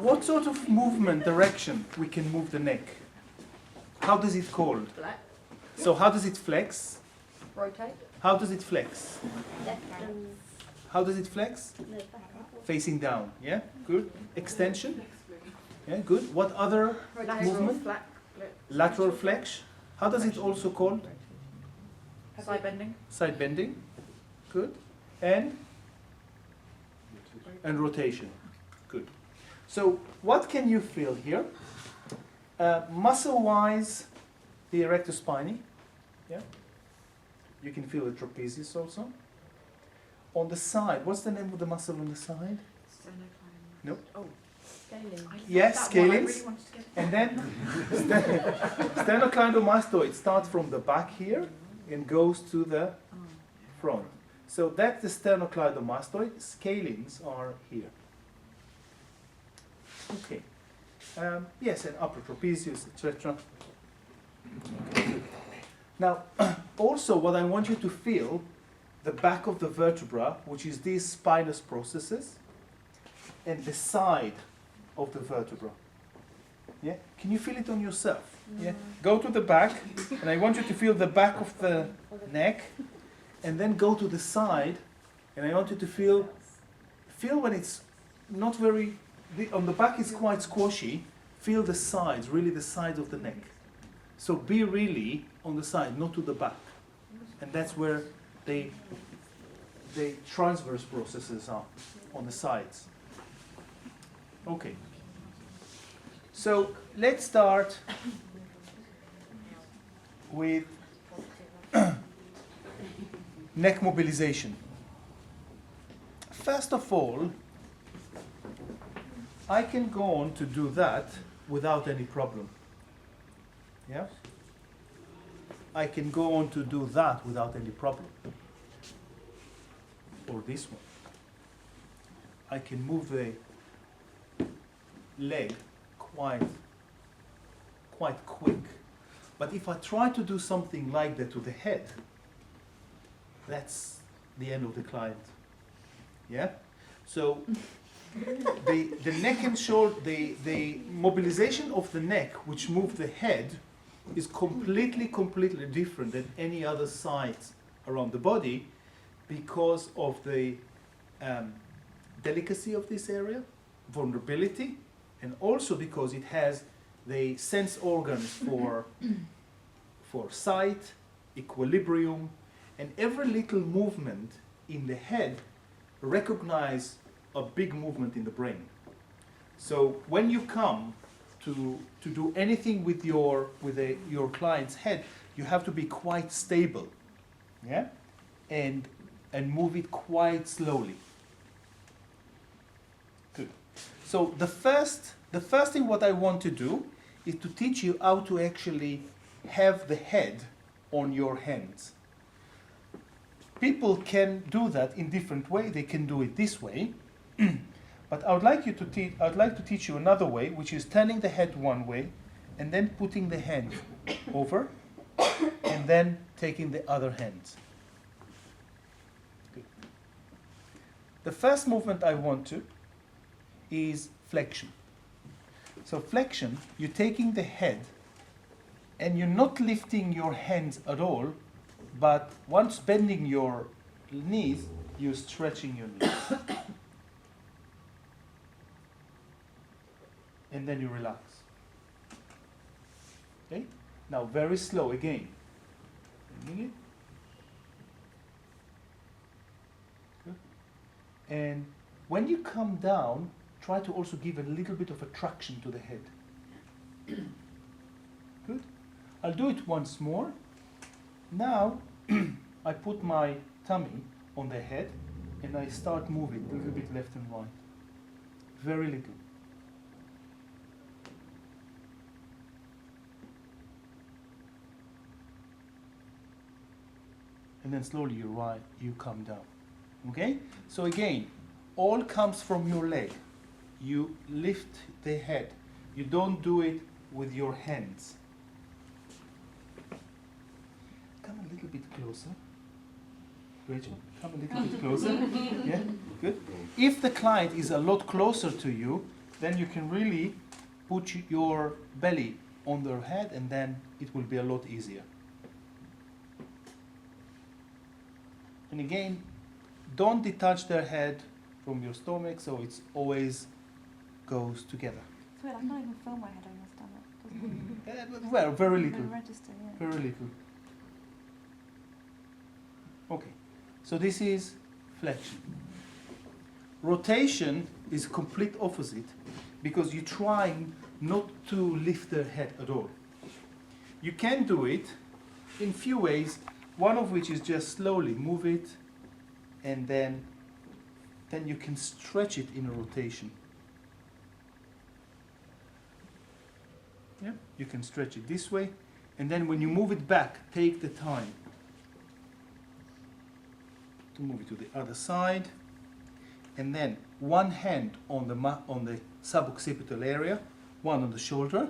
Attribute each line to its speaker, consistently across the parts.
Speaker 1: what sort of movement direction we can move the neck? How does it called?
Speaker 2: Flex.
Speaker 1: So how does it flex?
Speaker 2: Rotate.
Speaker 1: How does it flex? How does it flex? Facing down, yeah? Good. Extension? Yeah, good. What other movement? Lateral flex. How does it also called?
Speaker 2: Side bending.
Speaker 1: Side bending. Good. And rotation. Good. So what can you feel here? Muscle-wise, the erector spinae. Yeah. You can feel the trapezius also. On the side, what's the name of the muscle on the side? Nope.
Speaker 2: Oh, scaling.
Speaker 1: Yes, scalings. And then sternocleidomastoid starts from the back here and goes to the front. So that's the sternocleidomastoid. Scalings are here. Okay. Yes, and upper trapezius, etc. Now, also what I want you to feel, the back of the vertebra, which is these spinous processes, and the side of the vertebra. Yeah? Can you feel it on yourself? Yeah? Go to the back, and I want you to feel the back of the neck, and then go to the side, and I want you to feel when it's not very, on the back it's quite squashy, feel the sides, really the sides of the neck. So be really on the side, not to the back. And that's where the transverse processes are, on the sides. Okay. So let's start with neck mobilization. First of all, I can go on to do that without any problem. Yeah? I can go on to do that without any problem. Or this one. I can move the leg quite quick. But if I try to do something like that to the head, that's the end of the client. Yeah? So the neck and shoulder, the mobilization of the neck, which moves the head, is completely different than any other side around the body because of the delicacy of this area, vulnerability, and also because it has the sense organs for sight, equilibrium, and every little movement in the head recognize a big movement in the brain. So when you come to do anything with your client's head, you have to be quite stable, yeah, and move it quite slowly. Good. So the first thing what I want to do is to teach you how to actually have the head on your hands. People can do that in different ways. They can do it this way. But I'd like to teach you another way, which is turning the head one way, and then putting the hand over, and then taking the other hand. Good. The first movement I want to is flexion. So flexion, you're taking the head, and you're not lifting your hands at all, but once bending your knees, you're stretching your knees. And then you relax. Okay? Now very slow again. Bending it. Good. And when you come down, try to also give a little bit of a traction to the head. Good. I'll do it once more. Now I put my tummy on the head and I start moving a little bit left and right. Very little. And then slowly you come down. Okay? So again, all comes from your leg. You lift the head. You don't do it with your hands. Come a little bit closer. Rachel, come a little bit closer. Yeah, good. If the client is a lot closer to you, then you can really put your belly on their head, and then it will be a lot easier. And again, don't detach their head from your stomach, so it's always goes together.
Speaker 3: It's weird, I can't even feel my head on your stomach. Doesn't
Speaker 1: Well, very
Speaker 3: even
Speaker 1: little.
Speaker 3: register, yeah.
Speaker 1: Very little. Okay, so this is flexion. Rotation is complete opposite, because you're trying not to lift their head at all. You can do it in few ways, one of which is just slowly move it, and then you can stretch it in a rotation. Yeah, you can stretch it this way, and then when you move it back, take the time to move it to the other side, and then one hand on the suboccipital area, one on the shoulder,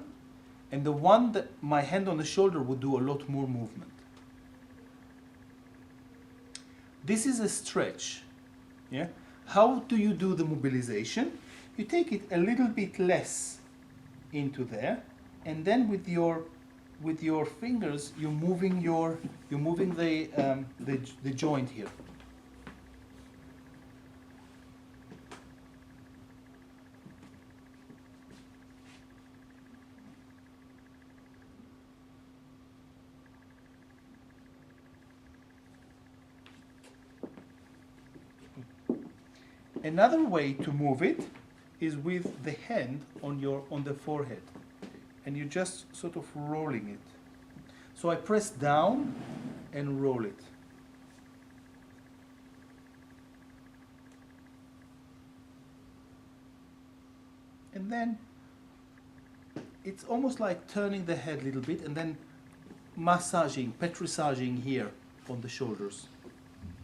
Speaker 1: and the one that my hand on the shoulder would do a lot more movement. This is a stretch. Yeah. How do you do the mobilization? You take it a little bit less into there, and then with your fingers you're moving the joint here. Another way to move it is with the hand on the forehead, and you're just sort of rolling it. So I press down and roll it. And then it's almost like turning the head a little bit and then massaging, petrissaging here on the shoulders.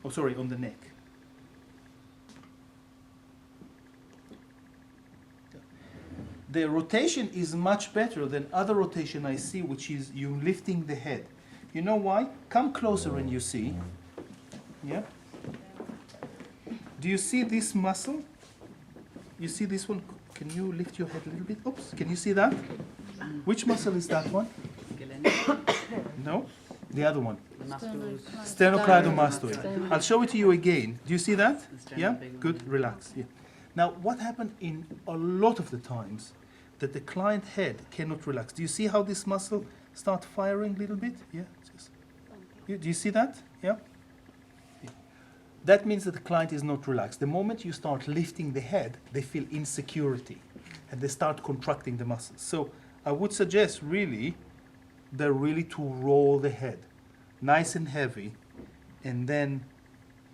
Speaker 1: Oh, sorry, on the neck. The rotation is much better than other rotation I see, which is you lifting the head. You know why? Come closer and you see. Yeah? Do you see this muscle? You see this one? Can you lift your head a little bit? Oops, can you see that? Which muscle is that one? No? The other one. Sternocleidomastoid. I'll show it to you again. Do you see that? Yeah? Good, relax. Yeah. Now, what happened in a lot of the times that the client head cannot relax? Do you see how this muscle start firing a little bit? Yeah? Do you see that? Yeah? Yeah. That means that the client is not relaxed. The moment you start lifting the head, they feel insecurity and they start contracting the muscles. So I would suggest really to roll the head nice and heavy, and then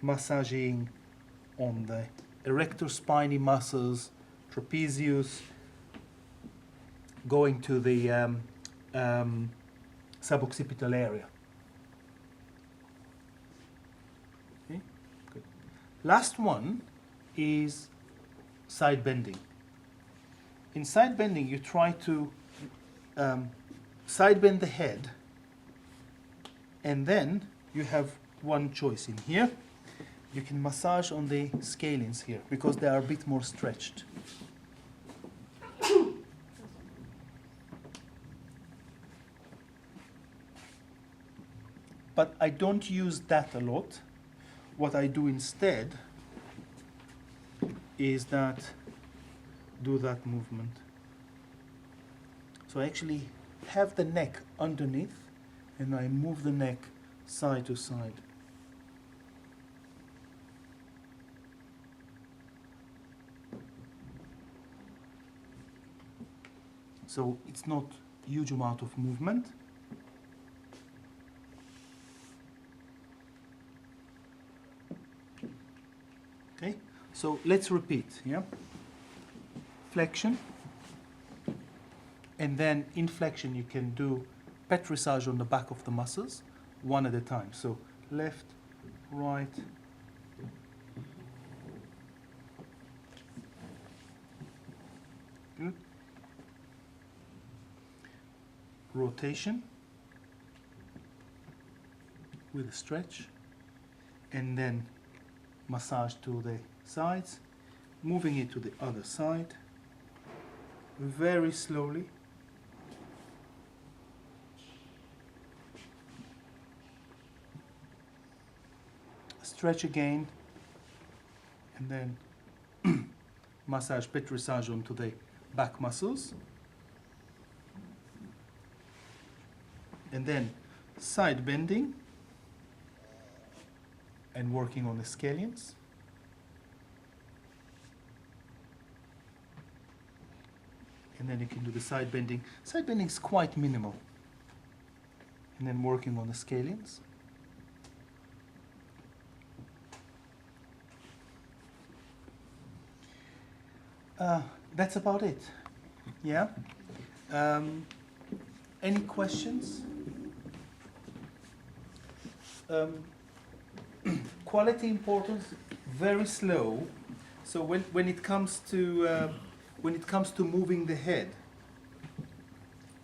Speaker 1: massaging on the erector spinae muscles, trapezius, going to the suboccipital area. Okay, good. Last one is side bending. In side bending, you try to side bend the head, and then you have one choice in here. You can massage on the scalenes here because they are a bit more stretched. But I don't use that a lot. What I do instead is do that movement. So I actually have the neck underneath, and I move the neck side to side. So it's not huge amount of movement. Okay, so let's repeat, yeah? Flexion, and then in flexion you can do petrissage on the back of the muscles, one at a time. So left, right, good. Rotation with a stretch, and then massage to the sides, moving it to the other side, very slowly. Stretch again, and then massage, petrissage onto the back muscles. And then side bending and working on the scallions. And then you can do the side bending. Side bending is quite minimal. And then working on the scallions. That's about it. Yeah? Any questions? Quality importance, very slow. So when it comes to moving the head,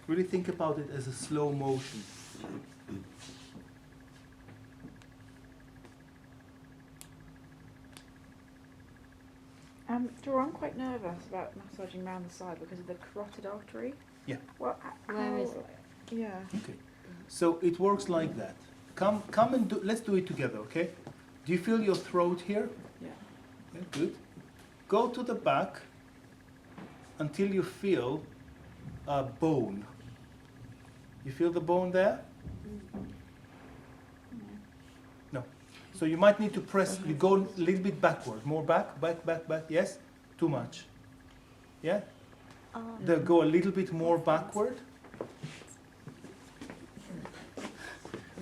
Speaker 1: really think about it as a slow motion.
Speaker 3: Dora, I'm quite nervous about massaging around the side because of the carotid artery.
Speaker 1: Yeah.
Speaker 3: What?
Speaker 2: Where is it?
Speaker 3: Yeah.
Speaker 1: Okay. So it works like that. Come and let's do it together, okay? Do you feel your throat here?
Speaker 3: Yeah.
Speaker 1: Yeah, good. Go to the back until you feel a bone. You feel the bone there? No. So you might need to press, you go a little bit backward, more back, yes? Too much. Yeah? Go a little bit more backward.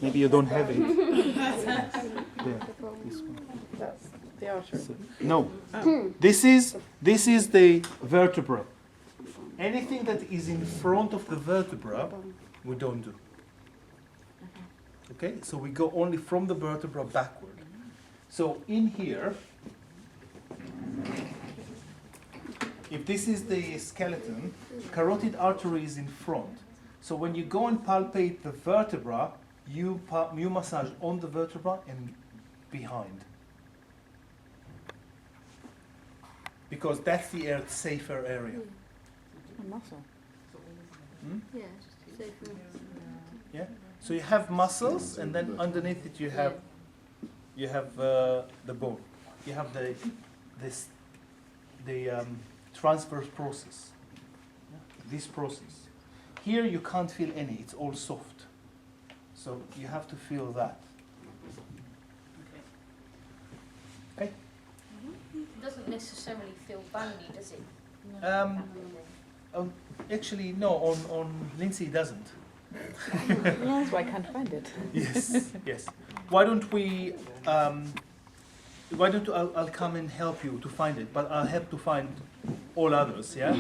Speaker 1: Maybe you don't have it. There, this one.
Speaker 3: That's the artery.
Speaker 1: No, this is the vertebra. Anything that is in front of the vertebra, we don't do. Okay, so we go only from the vertebra backward. So in here, if this is the skeleton, carotid artery is in front. So when you go and palpate the vertebra, you massage on the vertebra and behind. Because that's the safer area.
Speaker 3: A muscle.
Speaker 1: Hmm?
Speaker 2: Yeah, just safer.
Speaker 1: Yeah. So you have muscles, and then underneath it you have the bone. You have the transverse process. This process. Here you can't feel any. It's all soft. So you have to feel that. Okay.
Speaker 4: It doesn't necessarily feel bony, does it?
Speaker 1: Actually, no. On Lindsay it doesn't.
Speaker 3: That's why I can't find it.
Speaker 1: Yes. Yes. Why don't we? I'll come and help you to find it, but I'll help to find all others. Yeah.